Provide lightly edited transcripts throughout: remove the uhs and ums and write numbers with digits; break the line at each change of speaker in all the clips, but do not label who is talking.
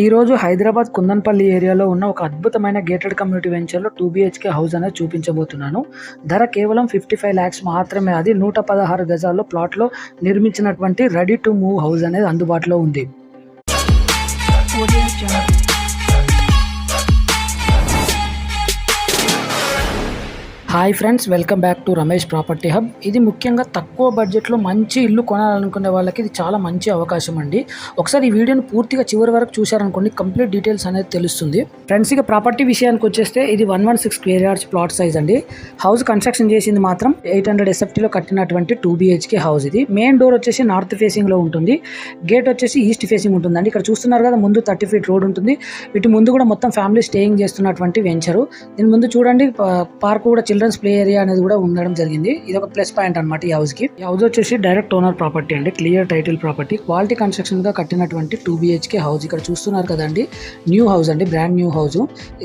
ఈరోజు హైదరాబాద్ కుందన్పల్లి ఏరియాలో ఉన్న ఒక అద్భుతమైన గేటెడ్ కమ్యూనిటీ వెంచర్లో 2 BHK హౌస్ అనేది చూపించబోతున్నాను. ధర కేవలం 55 lakhs మాత్రమే. అది 116 గజాల్లో ప్లాట్లో నిర్మించినటువంటి రెడీ టు మూవ్ హౌస్ అనేది అందుబాటులో ఉంది. Hi friends, welcome back to Ramesh property hub. ఇది ముఖ్యంగా తక్కువ బడ్జెట్లో మంచి ఇల్లు కొనాలనుకునే వాళ్ళకి ఇది చాలా మంచి అవకాశం అండి. ఒకసారి ఈ వీడియోని పూర్తిగా చివరి వరకు చూశారనుకోండి, కంప్లీట్ డీటెయిల్స్ అనేది తెలుస్తుంది. ఫ్రెండ్స్, ఇక ప్రాపర్టీ విషయానికి వచ్చేస్తే ఇది 116 square yards ప్లాట్ సైజ్ అండి. హౌస్ కన్స్ట్రక్షన్ చేసింది మాత్రం 800 SFTలో కట్టినటువంటి 2 BHK హౌస్. ఇది మెయిన్ డోర్ వచ్చేసి నార్త్ ఫేసింగ్లో ఉంటుంది. గేట్ వచ్చేసి ఈస్ట్ ఫేసింగ్ ఉంటుందండి. ఇక్కడ చూస్తున్నారు కదా, ముందు 30 feet రోడ్ ఉంటుంది. వీటి ముందు కూడా మొత్తం ఫ్యామిలీ స్టేయింగ్ చేస్తున్నటువంటి వెంచరు. దీని ముందు చూడండి, పార్క్ కూడా చిల్డ్రన్స్ ప్లే ఏరియా అనేది కూడా ఉండడం జరిగింది. ఇది ఒక ప్లస్ పాయింట్ అనమాట ఈ హౌస్ కి. ఈ హౌస్ వచ్చేసి డైరెక్ట్ ఓనర్ ప్రాపర్టీ అండి, clear title property, quality construction గా కట్టినటువంటి 2 BHK హౌస్. ఇక్కడ చూస్తున్నారు కదండి, న్యూ హౌస్ అండి, brand new house.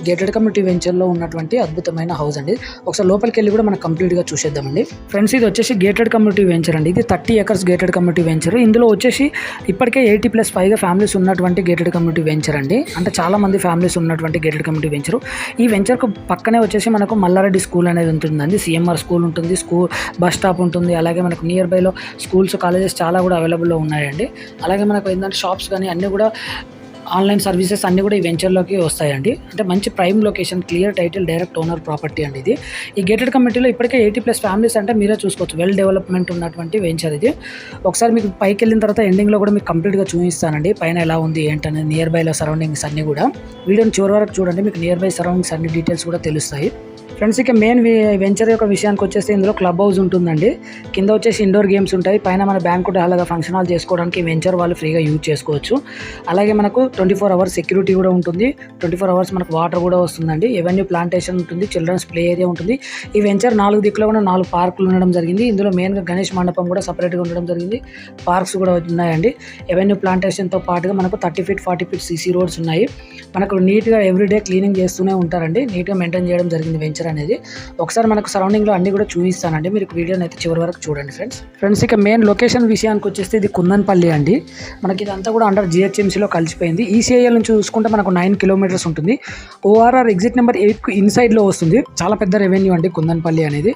Gated community venture లో ఉన్నటువంటి అద్భుతమైన హౌస్ అండి. ఒకసారి లోపలికి వెళ్ళి కూడా మనం కంప్లీట్ గా చూసేద్దామండి. ఫ్రెండ్స్, ఇది వచ్చేసి గేటెడ్ కమ్యూనిటీ వెంచర్ అండి. ఇది 30 acres గేటెడ్ కమ్యూనిటీ వెంచర్. ఇందులో వచ్చేసి ఇప్పటికే 80+ పైగా ఫ్యామిలీస్ ఉన్నటువంటి గేటెడ్ కమ్యూనిటీ వెంచర్ అండి. అంటే చాలా మంది ఫ్యామిలీస్ ఉన్నటువంటి గేటెడ్ కమ్యూనిటీ వెంచర్. ఈ వెంచర్ కు పక్కనే వచ్చేసి మనకు మల్లారెడ్డి స్కూల్ అనేది ఉంటుందండి. CMR స్కూల్ ఉంటుంది, స్కూల్ బస్ స్టాప్ ఉంటుంది. అలాగే మనకు నియర్ బైలో స్కూల్స్, కాలేజెస్ చాలా కూడా అవైలబుల్లో ఉన్నాయండి. అలాగే మనకు ఏంటంటే షాప్స్ కానీ అన్నీ కూడా, ఆన్లైన్ సర్వీసెస్ అన్నీ కూడా ఈ వెంచర్లోకి వస్తాయండి. అంటే మంచి prime location, clear title, direct owner property అండి ఇది. ఈ గేటెడ్ కమ్యూనిటీలో ఇప్పటికే 80+ ఫ్యామిలీస్ అంటే మీరే చూసుకోవచ్చు. వెల్ డెవలప్మెంట్ ఉన్నటువంటి వెంచర్ ఇది. ఒకసారి మీకు పైకి వెళ్ళిన తర్వాత ఎండింగ్లో కూడా మీకు కంప్లీట్గా చూపిస్తానండి పైన ఎలా ఉంది ఏంటనేది, నియర్ బైలో సరౌండింగ్స్ అన్నీ కూడా. వీడియోని చివరి వరకు చూడండి, మీకు నియర్ బై సరౌండింగ్స్ అన్ని డీటెయిల్స్ కూడా తెలుస్తాయి. ఫ్రెండ్స్, ఇక మెయిన్ వెంచర్ యొక్క విషయానికి వచ్చేసి ఇందులో క్లబ్ హౌస్ ఉంటుందండి. కింద వచ్చేసి ఇండోర్ గేమ్స్ ఉంటాయి. పైన మన బ్యాంకుట్ హాల్గా ఫంక్షన్ హాల్ చేసుకోవడానికి వెంచర్ వాళ్ళు ఫ్రీగా యూజ్ చేసుకోవచ్చు. అలాగే మనకు 24 hours సెక్యూరిటీ కూడా ఉంటుంది. 24 hours మనకు వాటర్ కూడా వస్తుందండి. ఎవెన్యూ ప్లాంటేషన్ ఉంటుంది, చిల్డ్రన్స్ ప్లే ఏరియా ఉంటుంది. ఈ వెంచర్ 4 దిక్కులో కూడా 4 పార్కులు ఉండడం జరిగింది. ఇందులో మెయిన్గా గణేష్ మండపం కూడా సపరేట్గా ఉండడం జరిగింది. పార్క్స్ కూడా ఉన్నాయండి. ఎవెన్యూ ప్లాంటేషన్తో పాటుగా మనకు 30 feet 40 feet CC రోడ్స్ ఉన్నాయి. మనకు నీట్గా ఎవ్రీడే క్లీనింగ్ చేస్తూనే ఉంటారండి. నీట్గా మెయింటైన్ చేయడం జరిగింది వెంచర్ అనేది. ఒకసారి మనకు సరౌండింగ్లో అన్ని కూడా చూపిస్తానండి, మీరు వీడియోని అయితే చివరి వరకు చూడండి ఫ్రెండ్స్. ఇక మెయిన్ లొకేషన్ విషయానికి వచ్చేస్తే ఇది కుందన్పల్లి అండి. మనకి ఇదంతా కూడా అండర్ GHMCలో కలిసిపోయింది. ECIL నుంచి చూసుకుంటే మనకు 9 kilometers ఉంటుంది. ORR ఎగ్జిట్ నెంబర్ 8 ఇన్సైడ్లో వస్తుంది. చాలా పెద్ద రెవెన్యూ అండి కుందన్పల్లి అనేది.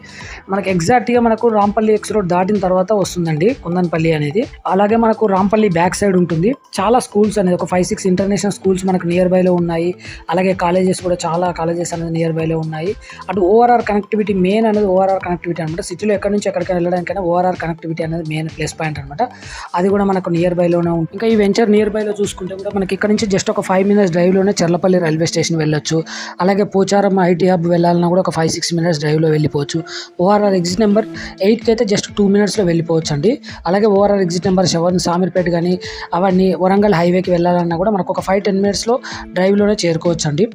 మనకు ఎగ్జాక్ట్గా మనకు రాంపల్లి X రోడ్ దాటిన తర్వాత వస్తుందండి కుందన్పల్లి అనేది. అలాగే మనకు రాంపల్లి బ్యాక్ సైడ్ ఉంటుంది. చాలా స్కూల్స్ అనేది, ఒక 5-6 ఇంటర్నేషనల్ స్కూల్స్ మనకు నియర్ బైలో ఉన్నాయి. అలాగే కాలేజెస్ కూడా, చాలా కాలేజెస్ అనేది నియర్ బైలో ఉన్నాయి. అటు ORR కనెక్టివిటీ, మెయిన్ అనేది ORR కనెక్టివిటీ అనమాట. సిటీలో ఎక్కడి నుంచి ఎక్కడికైనా వెళ్ళడానికైనా ORR కనెక్టివిటీ అనేది మెయిన్ ప్లస్ పాయింట్ అనమాట. అది కూడా మనకు నియర్ బైలోనే ఉంటుంది. ఇంకా ఈ వెంచర్ నియర్ బైలో చూసుకుంటే కూడా మనకి ఇక్కడ నుంచి జస్ట్ ఒక 5 minutes డ్రైవ్లోనే చెర్లపల్లి రైల్వే స్టేషన్ వెళ్ళొచ్చు. అలాగే పోచారం IT హబ్ వెళ్ళాలన్నా కూడా ఒక 5-6 minutes డ్రైవ్లో వెళ్ళిపోవచ్చు. ORR ఎగ్జిట్ నెంబర్ 8కి అయితే జస్ట్ 2 minutesలో వెళ్ళిపోవచ్చు అండి. అలాగే ORR ఎగ్జిట్ నెంబర్ 7 సామీర్పేట కానీ అవన్నీ వరంగల్ హైవేకి వెళ్ళాలన్నా కూడా మనకు ఒక 5-10 minutesలో డ్రైవ్లోనే చేరుకోవచ్చు అండి.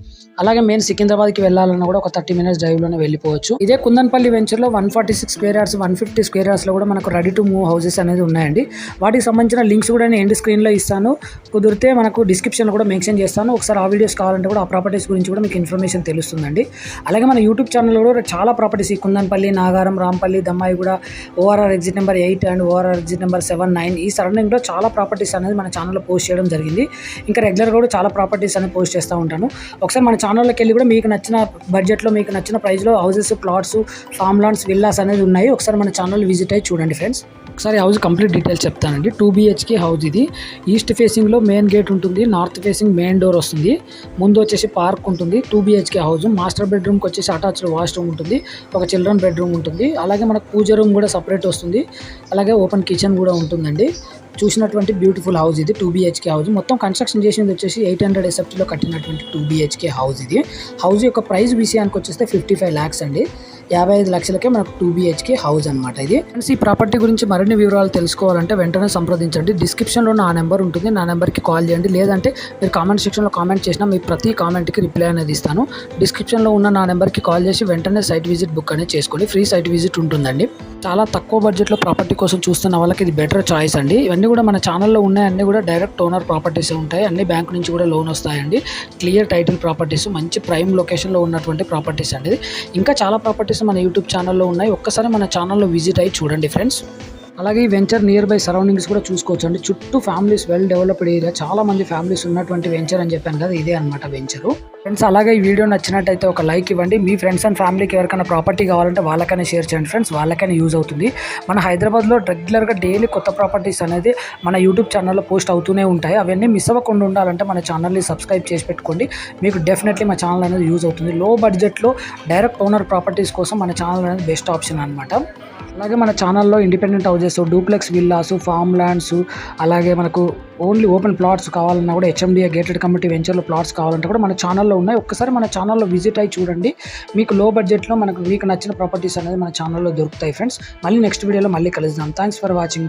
అలాగే మెయిన్ సికింద్రాబాద్కి వెళ్ళాలన్నా కూడా ఒక 30 minutes డ్రైవ్లోనే వెళ్ళిపోవచ్చు. ఇదే కుందన్పల్లి వెంచర్లో 146 square yards 150 square yardsలో కూడా మనకు రెడీ టు మూవ్ హౌసెస్ అనేది ఉన్నాయండి. వాటికి సంబంధించిన లింక్స్ కూడా నేను ఎండ్ స్క్రీన్లో ఇస్తాను. కుదిరితే మనకు డిస్క్రిప్షన్లో కూడా మెన్షన్ చేస్తాను. ఒకసారి ఆ వీడియోస్ కావాలంటే కూడా ఆ ప్రాపర్టీస్ గురించి కూడా మీకు ఇన్ఫర్మేషన్ తెలుస్తుందండి. అలాగే మన యూట్యూబ్ ఛానల్లో కూడా చాలా ప్రాపర్టీస్, ఈ కుందన్పల్లి, నాగారం, రాంపల్లి, దమ్మాయి కూడా, ORR exit number 8 and ORR exit number 7, 9 ఈ సరౌండింగ్లో చాలా ప్రాపర్టీస్ అనేది మన ఛానల్లో పోస్ట్ చేయడం జరిగింది. ఇంకా రెగ్యులర్గా కూడా చాలా ప్రాపర్టీస్ అనేది పోస్ట్ చేస్తూ ఉంటాను. ఒకసారి మన ఛానల్లోకి వెళ్ళి కూడా మీకు నచ్చిన బడ్జెట్లో, మీకు నచ్చిన ప్రైస్లో houses, plots, form lands, villas అనేది ఉన్నాయి. ఒకసారి మన ఛానల్ విజిట్ అయ్యి చూడండి ఫ్రెండ్స్. ఒకసారి హౌస్ కంప్లీట్ డీటెయిల్స్ చెప్తానండి. 2 BHK హౌస్ ఇది. ఈస్ట్ ఫేసింగ్లో మెయిన్ గేట్ ఉంటుంది, నార్త్ ఫేసింగ్ మెయిన్ డోర్ వస్తుంది. ముందు వచ్చేసి పార్క్ ఉంటుంది. 2 BHK హౌస్. మాస్టర్ బెడ్రూమ్కి వచ్చేసి అటాచ్డ్ వాష్రూమ్ ఉంటుంది, ఒక చిల్డ్రన్ బెడ్రూమ్ ఉంటుంది. అలాగే మనకు పూజ రూమ్ కూడా సపరేట్ వస్తుంది. అలాగే ఓపెన్ కిచెన్ కూడా ఉంటుందండి. చూసినటువంటి బ్యూటిఫుల్ హౌస్ ఇది 2 BHK హౌస్. మొత్తం కన్స్ట్రక్షన్ చేసింది వచ్చేసి 800 SFTలో కట్టినటువంటి 2 BHK హౌస్ ఇది. హౌస్ యొక్క ప్రైస్ విషయానికి వచ్చేస్తే 55 lakhs అండి. 55 లక్షలకే మనకు 2 BHK హౌస్ అనమాట ఇది. ఫ్రెండ్స్, ఈ ప్రాపర్టీ గురించి మరిన్ని వివరాలు తెలుసుకోవాలంటే వెంటనే సంప్రదించండి. డిస్క్రిప్షన్లో నా నెంబర్ ఉంటుంది, నా నెంబర్కి కాల్ చేయండి. లేదంటే మీరు కామెంట్ సెక్షన్లో కామెంట్ చేసినా మీ ప్రతి కామెంట్కి రిప్లై అనేది ఇస్తాను. డిస్క్రిప్షన్లో ఉన్న నా నెంబర్కి కాల్ చేసి వెంటనే సైట్ విజిట్ బుక్ అనేది చేసుకోండి. ఫ్రీ సైట్ విజిట్ ఉంటుందండి. చాలా తక్కువ బడ్జెట్లో ప్రాపర్టీ కోసం చూస్తున్న వాళ్ళకి ఇది బెటర్ చాయిస్ అండి. ఇవన్నీ కూడా మన ఛానల్లో ఉన్నాయి, అన్నీ కూడా డైరెక్ట్ ఓనర్ ప్రాపర్టీస్ ఉంటాయి. అన్ని బ్యాంక్ నుంచి కూడా లోన్ వస్తాయండి. క్లియర్ టైటిల్ ప్రాపర్టీస్, మంచి ప్రైమ్ లొకేషన్లో ఉన్నటువంటి ప్రాపర్టీస్ అండి. ఇంకా చాలా ప్రాపర్టీస్ మన యూట్యూబ్ ఛానల్లో ఉన్నాయి. ఒక్కసారి మన ఛానల్లో విజిట్ అయ్యి చూడండి ఫ్రెండ్స్. అలాగే ఈ వెంచర్ నియర్ బై సరౌండింగ్స్ కూడా చూసుకోవచ్చు అండి. చుట్టూ ఫ్యామిలీస్, వెల్ డెవలప్డ్ ఏరియా, చాలా మంది ఫ్యామిలీస్ ఉన్నటువంటి వెంచర్ అని చెప్పాను కదా, ఇదే అనమాట వెంచరు. ఫ్రెండ్స్ అలాగే ఈ వీడియో నచ్చినట్టయితే ఒక లైక్ ఇవ్వండి. మీ ఫ్రెండ్స్ అండ్ ఫ్యామిలీకి ఎవరికైనా ప్రాపర్టీ కావాలంటే వాళ్ళకైనా షేర్ చేయండి ఫ్రెండ్స్, వాళ్ళకైనా యూజ్ అవుతుంది. మన హైదరాబాద్లో రెగ్యులర్గా డైలీ కొత్త ప్రాపర్టీస్ అనేది మన యూట్యూబ్ ఛానల్లో పోస్ట్ అవుతూనే ఉంటాయి. అవన్నీ మిస్ అవ్వకుండా ఉండాలంటే మన ఛానల్ని సబ్స్క్రైబ్ చేసి పెట్టుకోండి. మీకు డెఫినెట్లీ మా ఛానల్ అనేది యూజ్ అవుతుంది. లో బడ్జెట్లో డైరెక్ట్ ఓనర్ ప్రాపర్టీస్ కోసం మన ఛానల్ అనేది బెస్ట్ ఆప్షన్ అనమాట. అలాగే మన ఛానల్లో independent houses, duplex villas, form lands, అలాగే మనకు ఓన్లీ ఓపెన్ ప్లాట్స్ కావాలన్నా కూడా హెచ్ఎండిఏ గేటెడ్ కమ్యూనిటీ వెంచర్లో ప్లాట్స్ కావాలంటే కూడా మన ఛానల్లో ఉన్నాయి. ఒక్కసారి మన ఛానల్లో విజిట్ అయ్యి చూడండి. మీకు లో బడ్జెట్లో మీకు నచ్చిన ప్రాపర్టీస్ అనేది మన ఛానల్లో దొరుకుతాయి ఫ్రెండ్స్. మళ్ళీ నెక్స్ట్ వీడియోలో మళ్ళీ కలుద్దాం. Thanks for watching.